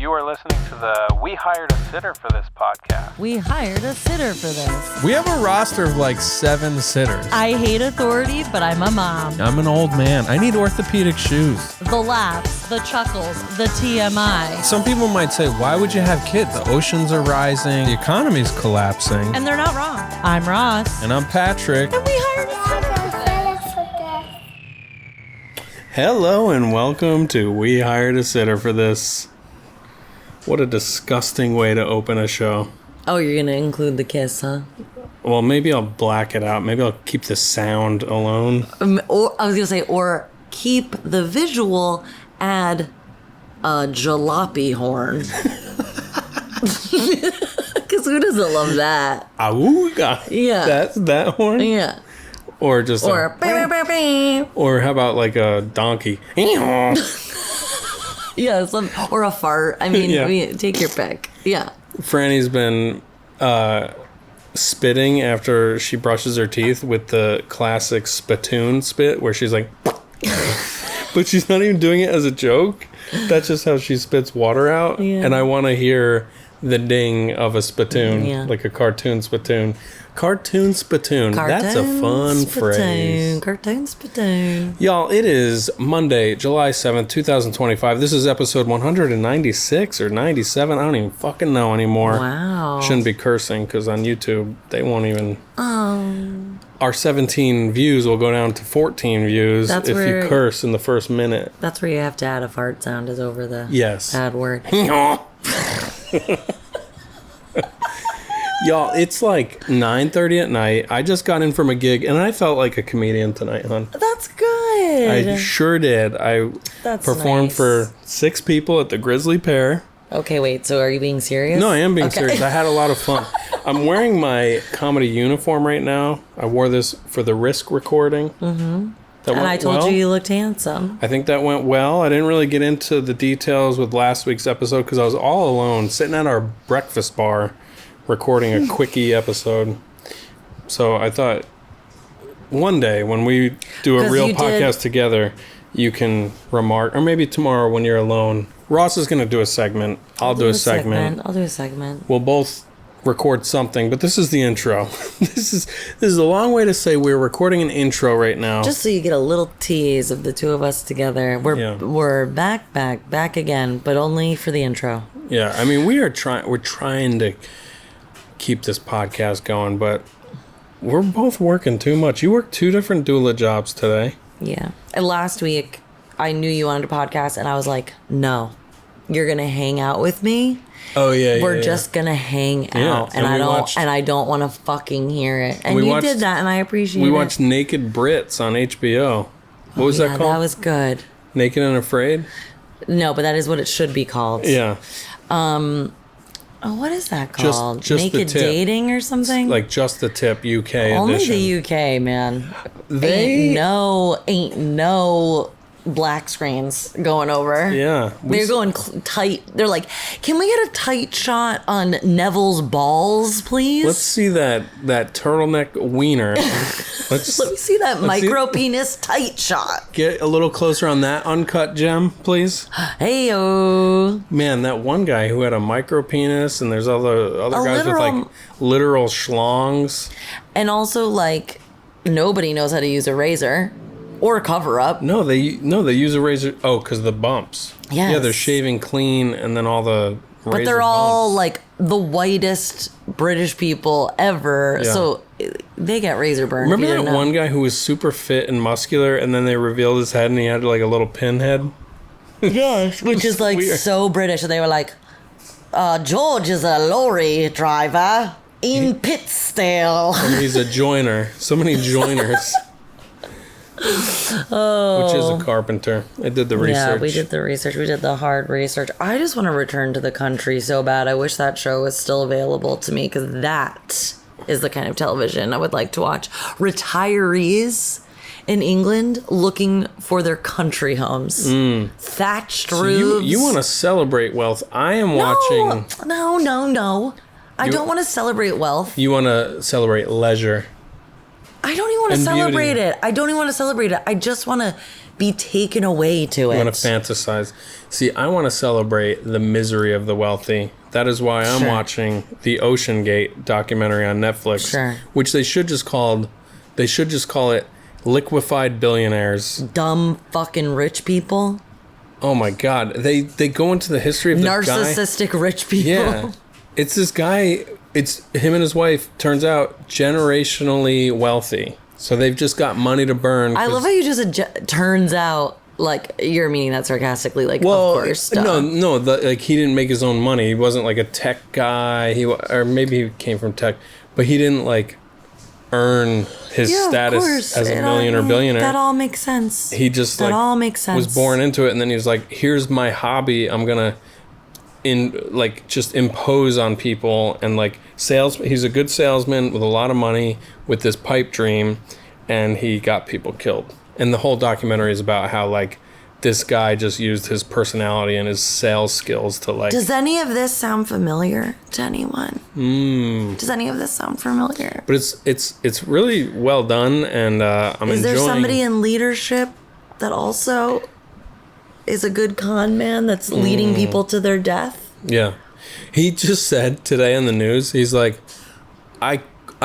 You are listening to the We Hired a Sitter for This podcast. We hired a sitter for this. We have a roster of like 7 sitters. I hate authority, but I'm a mom. I'm an old man. I need orthopedic shoes. The laughs, the chuckles, the TMI. Some people might say, why would you have kids? The oceans are rising. The economy's collapsing. And they're not wrong. I'm Ross. And I'm Patrick. And we hired a sitter for this. Hello and welcome to We Hired a Sitter for This. What a disgusting way to open a show. Oh, you're going to include the kiss, huh? Well, maybe I'll black it out. Maybe I'll keep the sound alone. Or I was going to say, or keep the visual, add a jalopy horn. Because who doesn't love that? Awooga. Yeah. That's that horn? Yeah. Or just Or or how about like a donkey? Yeah, or a fart. I mean, Yeah. take your pick. Yeah. Franny's been spitting after she brushes her teeth with the classic spittoon spit where she's like, but she's not even doing it as a joke. That's just how she spits water out. Yeah. And I want to hear the ding of a spittoon, Yeah. like a cartoon spittoon. Cartoon spittoon. That's a fun phrase. Cartoon spittoon. Y'all, it is Monday, July 7th, 2025. This is episode 196 or 97. I don't even fucking know anymore. Wow. Shouldn't be cursing because on YouTube, they won't even... Our 17 views will go down to 14 views if you curse in the first minute. That's where you have to add a fart sound is over the bad word. Y'all, it's like 9:30 at night. I just got in from a gig, and I felt like a comedian tonight, hon. That's good. I sure did. That's performed nice. for 6 people at the Grizzly Pear. Okay, wait. So are you being serious? No, I am being serious. I had a lot of fun. I'm wearing my comedy uniform right now. I wore this for the Risk recording. Mm-hmm. And I told you looked handsome. I think that went well. I didn't really get into the details with last week's episode because I was all alone, sitting at our breakfast bar, recording a quickie episode. So I thought one day when we do a real podcast together, you can remark, or maybe tomorrow when you're alone. Ross is going to do a segment. I'll do a segment. I'll do a segment. We'll both record something, but this is the intro. This is a long way to say we're recording an intro right now. Just so you get a little tease of the two of us together. We're back again, but only for the intro. Yeah, I mean we're trying to keep this podcast going, but we're both working too much. You work 2 different doula jobs today. Yeah. And last week I knew you wanted a podcast and I was like, no, you're gonna hang out with me. Oh yeah, we're just gonna hang out, and I don't want to fucking hear it. And you did that, and I appreciate it. We watched Naked Brits on HBO. What was that called? That was good. Naked and Afraid? No, but that is what it should be called. Yeah. What is that called? Just Naked Dating or something? Like Just the Tip UK Only edition. the UK, man. Ain't no black screens going over. Yeah. They're going tight. They're like, can we get a tight shot on Neville's balls, please? Let's see that turtleneck wiener. Let me see that micro penis tight shot. Get a little closer on that uncut gem, please. Hey-o. Man, that one guy who had a micro penis, and there's other guys with like literal schlongs. And also, like, nobody knows how to use a razor. Or cover up. No, they use a razor. Oh, because of the bumps. Yes. Yeah, they're shaving clean, and then all the razor But they're all bumps. like the whitest British people ever. Yeah. So they get razor burn. Remember that one guy who was super fit and muscular, and then they revealed his head, and he had like a little pinhead? Yes, which is like weird. so British. And they were like, George is a lorry driver in Pittsdale. And he's a joiner. So many joiners. Which is a carpenter. I did the research. Yeah, we did the research. We did the hard research. I just want to return to the country so bad. I wish that show was still available to me because that is the kind of television I would like to watch. Retirees in England looking for their country homes. Thatched roofs. You want to celebrate wealth. I am watching... No. I don't want to celebrate wealth. You want to celebrate leisure. I don't even want to and celebrate beauty. it. I don't even want to celebrate it. I just want to be taken away to it. I want to fantasize. See, I want to celebrate the misery of the wealthy. That is why I'm watching the Ocean Gate documentary on Netflix, which they should just call it Liquefied Billionaires. Dumb fucking rich people. Oh my God. They go into the history of the narcissistic rich people. Yeah. It's this guy, it's him and his wife, turns out generationally wealthy. So they've just got money to burn. I love how you just turns out, like, you're meaning that sarcastically, like, of course. No, like, he didn't make his own money. He wasn't like a tech guy. Or maybe he came from tech, but he didn't like earn his status as a million or billionaire. That all makes sense. He just all makes sense. Was born into it, and then he was like, here's my hobby. I'm gonna just impose on people, and like he's a good salesman with a lot of money with this pipe dream, and he got people killed. And the whole documentary is about how like this guy just used his personality and his sales skills to like. Does any of this sound familiar to anyone? Does any of this sound familiar? But it's really well done, and I'm enjoying. Is there somebody in leadership that also is a good con man that's leading people to their death? Yeah. He just said today on the news, he's like, I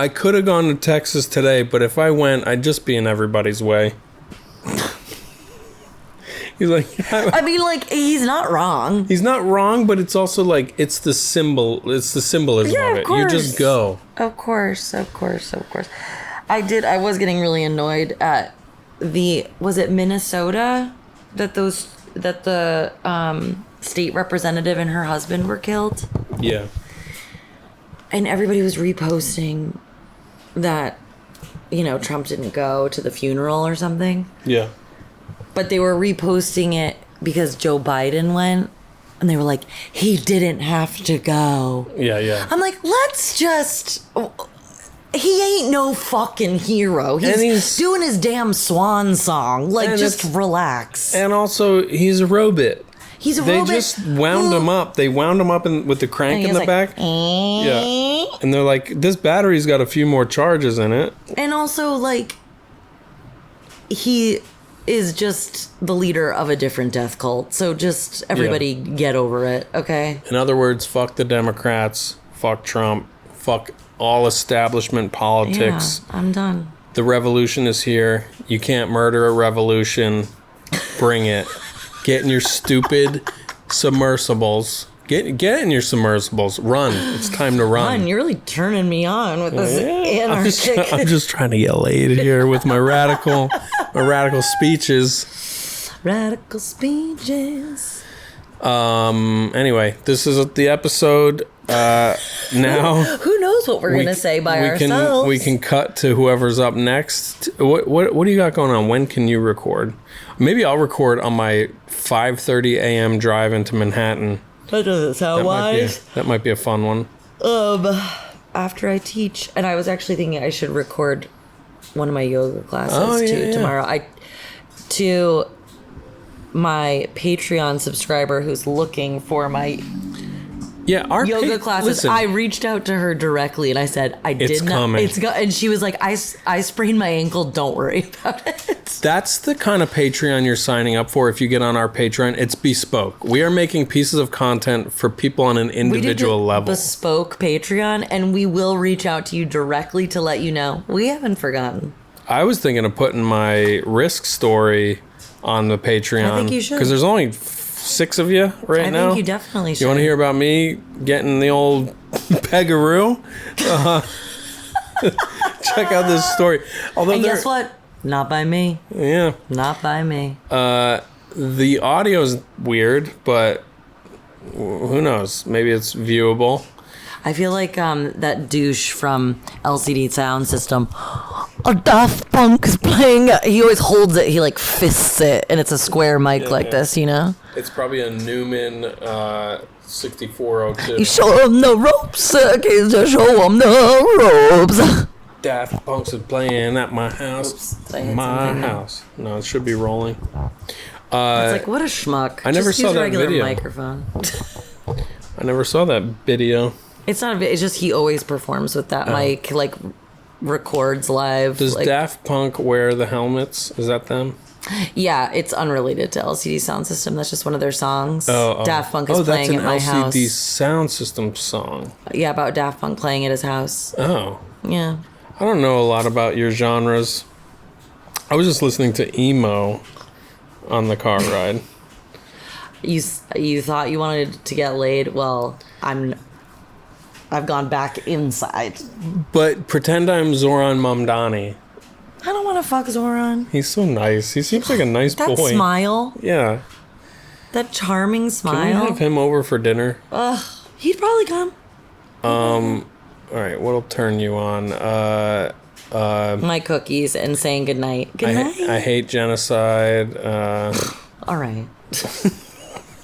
could have gone to Texas today, but if I went, I'd just be in everybody's way. He's like, I mean, like, he's not wrong. He's not wrong, but it's also like, it's the symbolism of it. Course. You just go. Of course. I was getting really annoyed at was it Minnesota that the state representative and her husband were killed? Yeah. And everybody was reposting that, Trump didn't go to the funeral or something. Yeah. But they were reposting it because Joe Biden went, and they were like, he didn't have to go. Yeah. I'm like, he ain't no fucking hero. He's doing his damn swan song. Like, just relax. And also, he's a robot. He's a robot. They just wound him up. They wound him up with the crank in the back. Yeah. And they're like, this battery's got a few more charges in it. And also, like, he is just the leader of a different death cult. So just everybody get over it, okay? In other words, fuck the Democrats, fuck Trump, fuck all establishment politics. Yeah, I'm done. The revolution is here. You can't murder a revolution. Bring it. Get in your stupid submersibles. Get in your submersibles. Run. It's time to run. You're really turning me on with this anarchic. I'm just trying to get laid here with my radical speeches. Radical speeches. Anyway, this is the episode. Now who knows what we're gonna say by ourselves? We can cut to whoever's up next. What do you got going on? When can you record? Maybe I'll record on my 5:30 a.m. drive into Manhattan. That doesn't sound wise. That might be a fun one. After I teach, and I was actually thinking I should record one of my yoga classes tomorrow. To my Patreon subscriber who's looking for my our yoga classes. Listen, I reached out to her directly and I said, it's coming. And she was like, I sprained my ankle. Don't worry about it. That's the kind of Patreon you're signing up for if you get on our Patreon. It's bespoke. We are making pieces of content for people on an individual level. Bespoke Patreon, and we will reach out to you directly to let you know. We haven't forgotten. I was thinking of putting my risk story on the Patreon. I think you should. Because there's only 6 of you right now. I think you definitely should. You want to hear about me getting the old pegaroo? Check out this story. And guess what? Not by me. Yeah. Not by me. The audio's weird, but who knows? Maybe it's viewable. I feel like that douche from LCD Sound System. A Daft Punk is playing. He always holds it. He like fists it, and it's a square mic this, It's probably a Newman 6402. You show him the ropes, kids. Show him the ropes. Daft Punk's is playing at my house. My house. No, it should be rolling. It's like, what a schmuck. I never saw that regular video. Microphone. I never saw that video. It's not a video. It's just he always performs with that mic, like records live. Does Daft Punk wear the helmets? Is that them? Yeah, it's unrelated to LCD Sound System. That's just one of their songs. Daft Punk is playing at my house. Oh, that's an LCD Sound System song. Yeah, about Daft Punk playing at his house. Oh. Yeah. I don't know a lot about your genres. I was just listening to emo on the car ride. You thought you wanted to get laid? Well, I've gone back inside. But pretend I'm Zoran Mamdani. I don't want to fuck Zoran. He's so nice. He seems like a nice boy. That smile. Yeah. That charming smile. Can we have him over for dinner? He'd probably come. All right, what'll turn you on? My cookies and saying goodnight. Good night. I hate genocide. All right.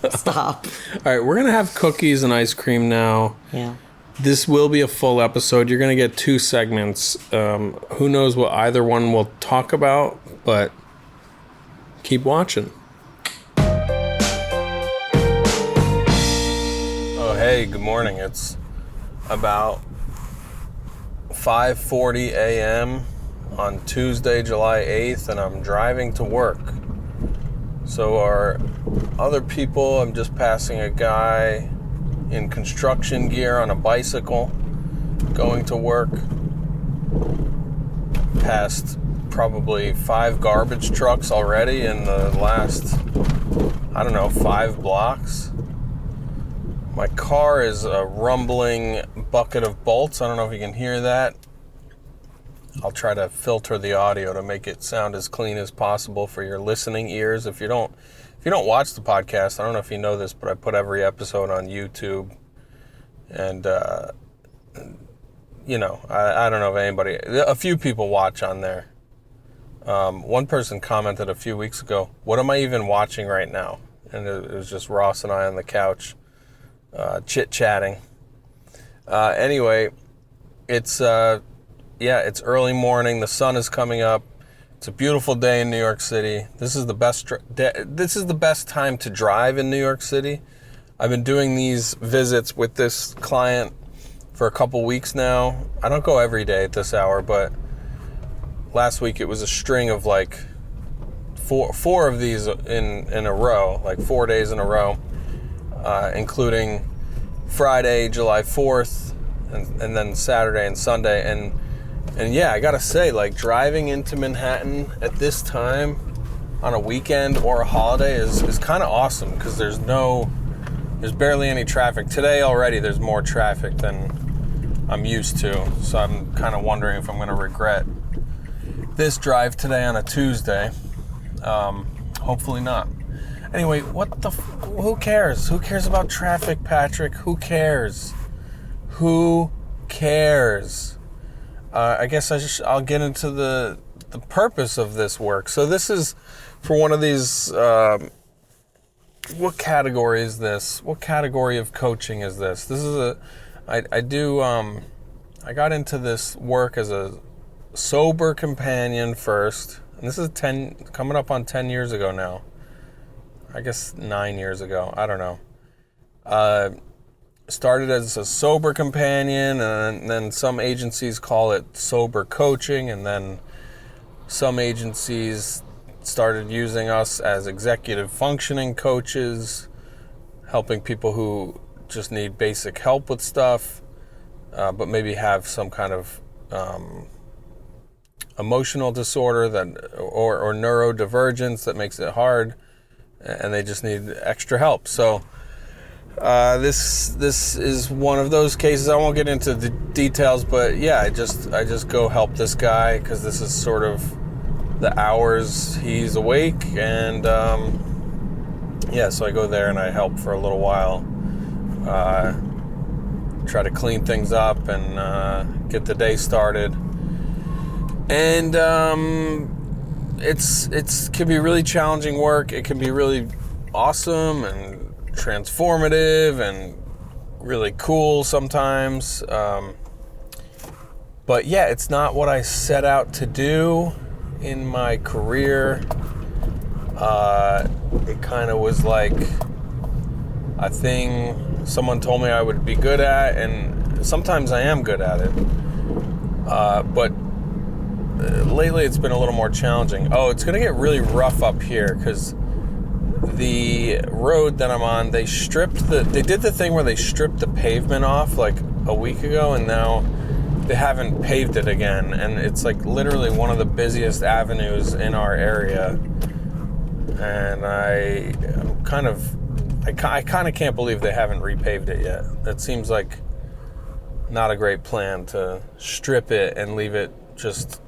Stop. All right, we're going to have cookies and ice cream now. Yeah. This will be a full episode. You're going to get 2 segments. Who knows what either one will talk about, but keep watching. Oh, hey, good morning. It's about 5:40 a.m. on Tuesday, July 8th, and I'm driving to work. So our other people, I'm just passing a guy in construction gear on a bicycle going to work. Passed probably 5 garbage trucks already in the last, 5 blocks. My car is a rumbling bucket of bolts. I don't know if you can hear that. I'll try to filter the audio to make it sound as clean as possible for your listening ears. If you don't watch the podcast, I don't know if you know this, but I put every episode on YouTube. And, I don't know if anybody... A few people watch on there. One person commented a few weeks ago, what am I even watching right now? And it was just Ross and I on the couch chit-chatting. Anyway, it's early morning. The sun is coming up. It's a beautiful day in New York City. This is the best time to drive in New York City. I've been doing these visits with this client for a couple weeks now. I don't go every day at this hour, but last week it was a string of like four of these in a row, like 4 days in a row, including Friday, July 4th, and then Saturday and Sunday. And yeah, I gotta say, like, driving into Manhattan at this time on a weekend or a holiday is kind of awesome because there's barely any traffic. Today already there's more traffic than I'm used to, so I'm kind of wondering if I'm gonna regret this drive today on a Tuesday. Hopefully not. Anyway, who cares? Who cares about traffic, Patrick? Who cares? Who cares? I guess I'll get into the purpose of this work. So this is for one of these, what category is this? What category of coaching is this? This is I got into this work as a sober companion first. And this is coming up on 10 years ago now. I guess 9 years ago. I don't know. Started as a sober companion, and then some agencies call it sober coaching, and then some agencies started using us as executive functioning coaches, helping people who just need basic help with stuff, but maybe have some kind of emotional disorder or neurodivergence that makes it hard, and they just need extra help. So this is one of those cases. I won't get into the details, but yeah, I just go help this guy because this is sort of the hours he's awake, and so I go there and I help for a little while, try to clean things up and get the day started. And it can be really challenging work. It can be really awesome and transformative and really cool sometimes. But yeah, it's not what I set out to do in my career. It kind of was like a thing someone told me I would be good at, and sometimes I am good at it. But lately it's been a little more challenging. Oh, it's going to get really rough up here because the road that I'm on, they did the thing where they stripped the pavement off like a week ago, and now they haven't paved it again, and it's like literally one of the busiest avenues in our area, and I kind of can't believe they haven't repaved it yet. That seems like not a great plan to strip it and leave it just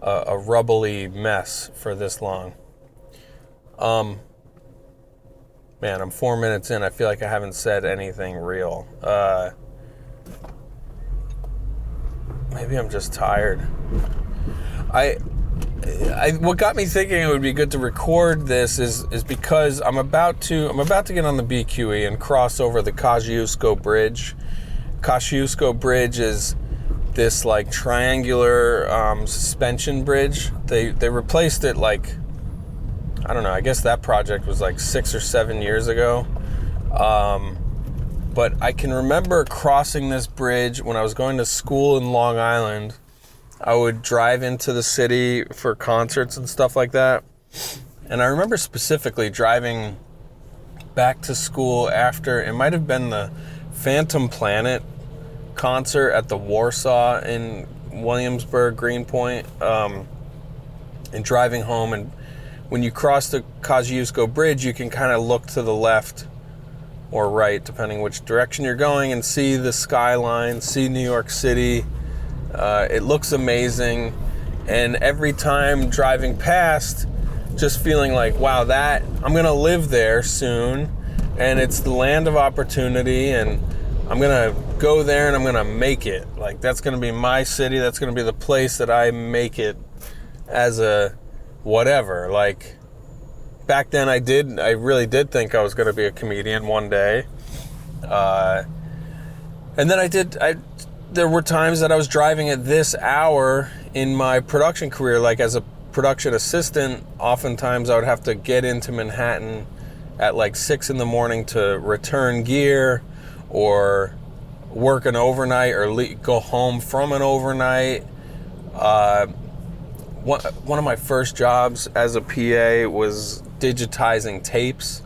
a rubbly mess for this long. Man, I'm 4 minutes in. I feel like I haven't said anything real. Maybe I'm just tired. What got me thinking it would be good to record this is because I'm about to get on the BQE and cross over the Kosciusko Bridge. Kosciusko Bridge is this like triangular suspension bridge. They replaced it like, I don't know, I guess that project was like 6 or 7 years ago. But I can remember crossing this bridge when I was going to school in Long Island. I would drive into the city for concerts and stuff like that. And I remember specifically driving back to school after, it might have been the Phantom Planet concert at the Warsaw in Williamsburg, Greenpoint, and driving home. And when you cross the Kosciusko Bridge, you can kind of look to the left or right, depending which direction you're going, and see the skyline, see New York City. It looks amazing. And every time driving past, just feeling like, wow, I'm going to live there soon. And it's the land of opportunity, and I'm going to go there and I'm going to make it. Like, that's going to be my city. That's going to be the place that I make it as a whatever. Like, back then I really did think I was going to be a comedian one day. And then there were times that I was driving at this hour in my production career, like as a production assistant. Oftentimes I would have to get into Manhattan at like 6 a.m. to return gear or work an overnight or go home from an overnight. One of my first jobs as a PA was digitizing tapes.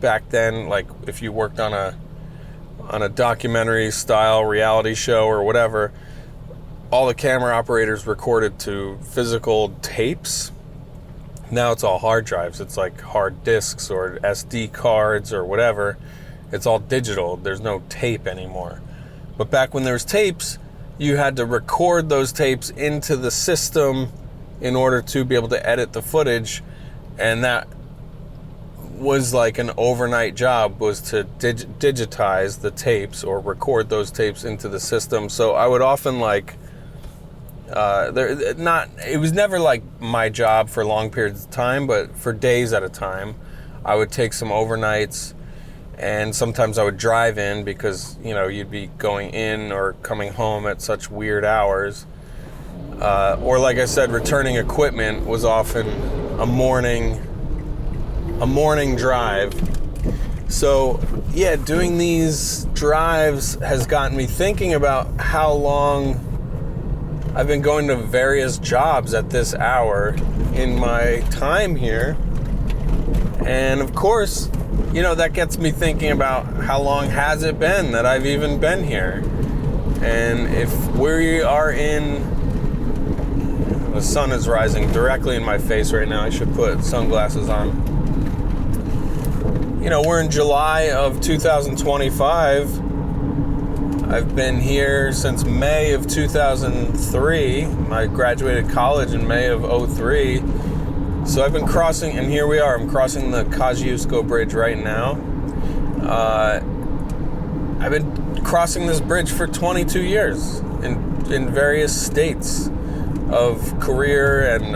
Back then, like if you worked on a documentary style reality show or whatever, all the camera operators recorded to physical tapes. Now it's all hard drives. It's like hard disks or SD cards or whatever. It's all digital. There's no tape anymore. But back when there was tapes, you had to record those tapes into the system in order to be able to edit the footage. And that was like an overnight job, was to digitize the tapes or record those tapes into the system. So I would often it was never like my job for long periods of time, but for days at a time, I would take some overnights, and sometimes I would drive in because, you'd be going in or coming home at such weird hours. Or like I said, returning equipment was often a morning drive. So yeah, doing these drives has gotten me thinking about how long I've been going to various jobs at this hour in my time here. And of course, that gets me thinking about how long has it been that I've even been here. And if we are the sun is rising directly in my face right now. I should put sunglasses on. We're in July of 2025. I've been here since May of 2003. I graduated college in May of 2003. So I've been crossing, and here we are. I'm crossing the Kosciusko Bridge right now. I've been crossing this bridge for 22 years in various states of career and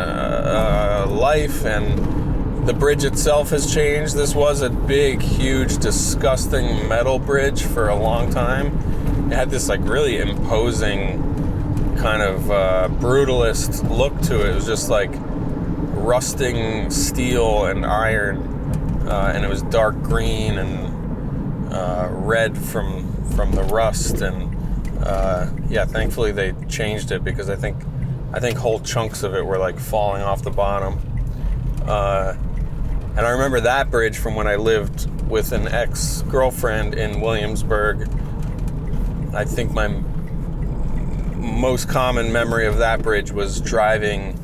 life, and the bridge itself has changed. This was a big, huge, disgusting metal bridge for a long time. It had this really imposing kind of brutalist look to it. It was just like rusting steel and iron, and it was dark green and red from the rust. And thankfully they changed it, because I think I think whole chunks of it were like falling off the bottom. And I remember that bridge from when I lived with an ex-girlfriend in Williamsburg. I think my most common memory of that bridge was driving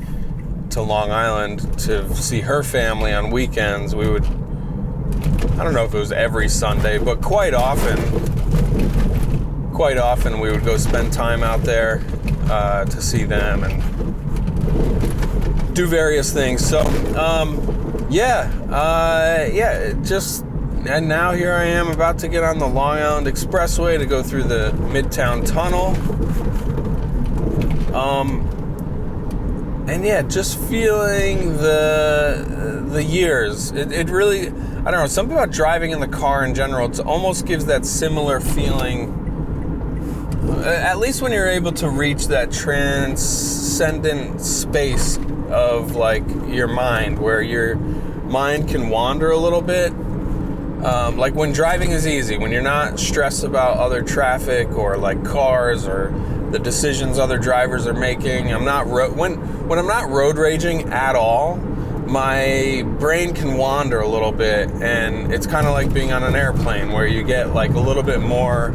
to Long Island to see her family on weekends. We would, I don't know if it was every Sunday, but quite often we would go spend time out there to see them and do various things. So, and now here I am about to get on the Long Island Expressway to go through the Midtown Tunnel. And yeah, just feeling the years. It really, I don't know, something about driving in the car in general, it almost gives that similar feeling, at least when you're able to reach that transcendent space of like your mind, where your mind can wander a little bit. Like when driving is easy, when you're not stressed about other traffic or like cars or the decisions other drivers are making. When I'm not road raging at all, my brain can wander a little bit, and it's kind of like being on an airplane where you get like a little bit more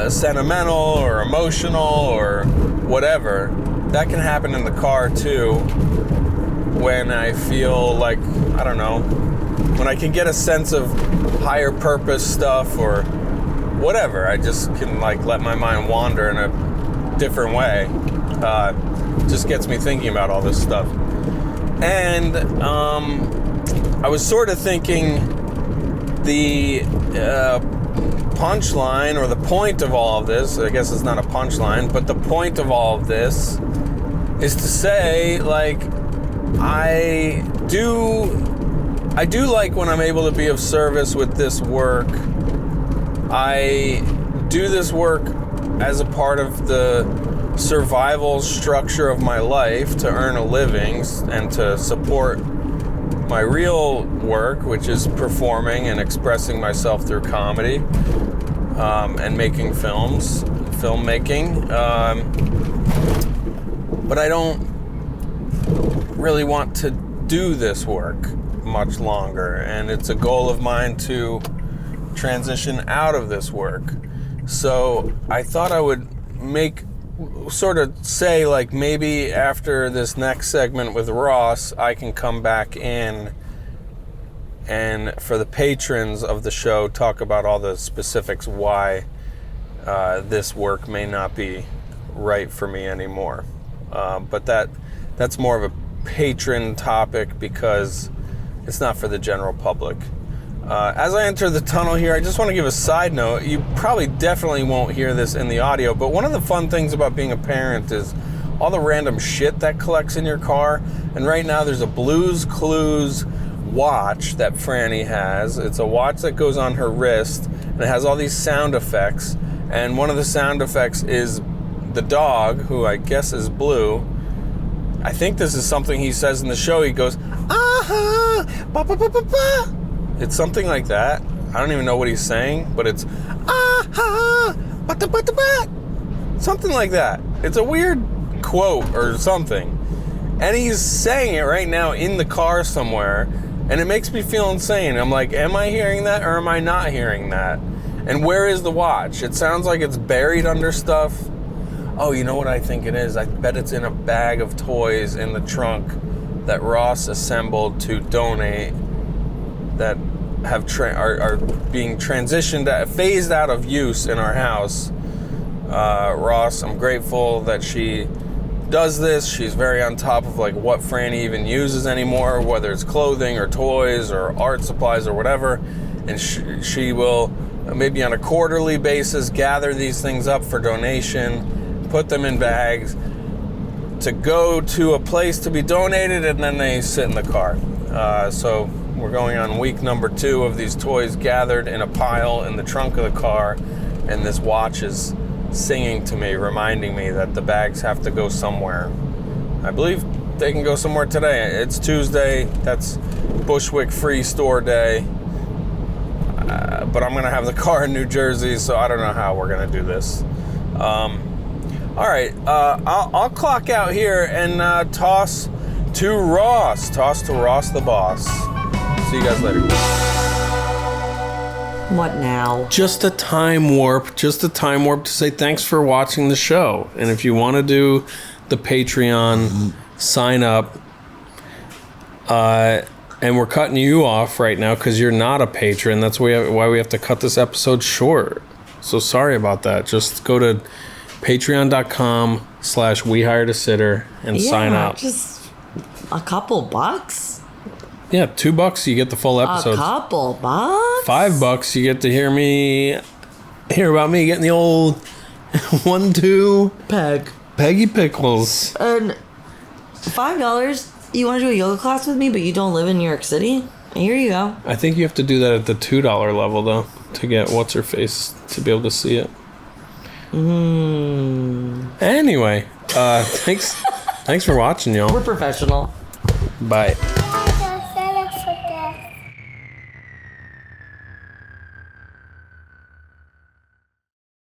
sentimental or emotional or whatever. That can happen in the car too, when I feel like, I don't know, when I can get a sense of higher purpose stuff or whatever. I just can like let my mind wander in a different way. Just gets me thinking about all this stuff. And I was sort of thinking the punchline, or the point of all of this, I guess it's not a punchline, but the point of all of this is to say, like, I do like when I'm able to be of service with this work. I do this work as a part of the survival structure of my life to earn a living and to support my real work, which is performing and expressing myself through comedy and making filmmaking. But I don't really want to do this work much longer, and it's a goal of mine to transition out of this work. So I thought I would say like, maybe after this next segment with Ross, I can come back in and, for the patrons of the show, talk about all the specifics why this work may not be right for me anymore. But that's more of a patron topic because it's not for the general public. As I enter the tunnel here, I just want to give a side note. You probably definitely won't hear this in the audio, but one of the fun things about being a parent is all the random shit that collects in your car. And right now there's a Blue's Clues watch that Franny has. It's a watch that goes on her wrist, and it has all these sound effects. And one of the sound effects is the dog, who I guess is Blue. I think this is something he says in the show. He goes, "Ah-ha, ba-ba-ba-ba-ba." It's something like that. I don't even know what he's saying, but it's "ah-ha, ba-da-ba-da-ba." Something like that. It's a weird quote or something. And he's saying it right now in the car somewhere, and it makes me feel insane. I'm like, am I hearing that or am I not hearing that? And where is the watch? It sounds like it's buried under stuff. Oh, you know what I think it is? I bet it's in a bag of toys in the trunk that Ross assembled to donate, that are being transitioned, phased out of use in our house. Ross, I'm grateful that she does this. She's very on top of like what Franny even uses anymore, whether it's clothing or toys or art supplies or whatever. And she will, maybe on a quarterly basis, gather these things up for donation, put them in bags to go to a place to be donated, and then they sit in the car. So we're going on week number 2 of these toys gathered in a pile in the trunk of the car, and this watch is singing to me, reminding me that the bags have to go somewhere. I believe they can go somewhere today. It's Tuesday. That's Bushwick Free Store Day. But I'm going to have the car in New Jersey, so I don't know how we're going to do this. All right, I'll clock out here and toss to Ross. Toss to Ross the boss. See you guys later. What now? Just a time warp to say thanks for watching the show. And if you want to do the Patreon, sign up. And we're cutting you off right now because you're not a patron. That's why we have to cut this episode short. So sorry about that. Just go to patreon.com/WeHiredASitter and sign up. Just a couple bucks? Yeah, $2 you get the full episode. A couple bucks? $5 you get to hear about me getting the old 1-2 Peggy Pickles. And $5, you want to do a yoga class with me, but you don't live in New York City? Here you go. I think you have to do that at the $2 level though to get what's her face to be able to see it. Anyway, thanks for watching, y'all. We're professional. Bye.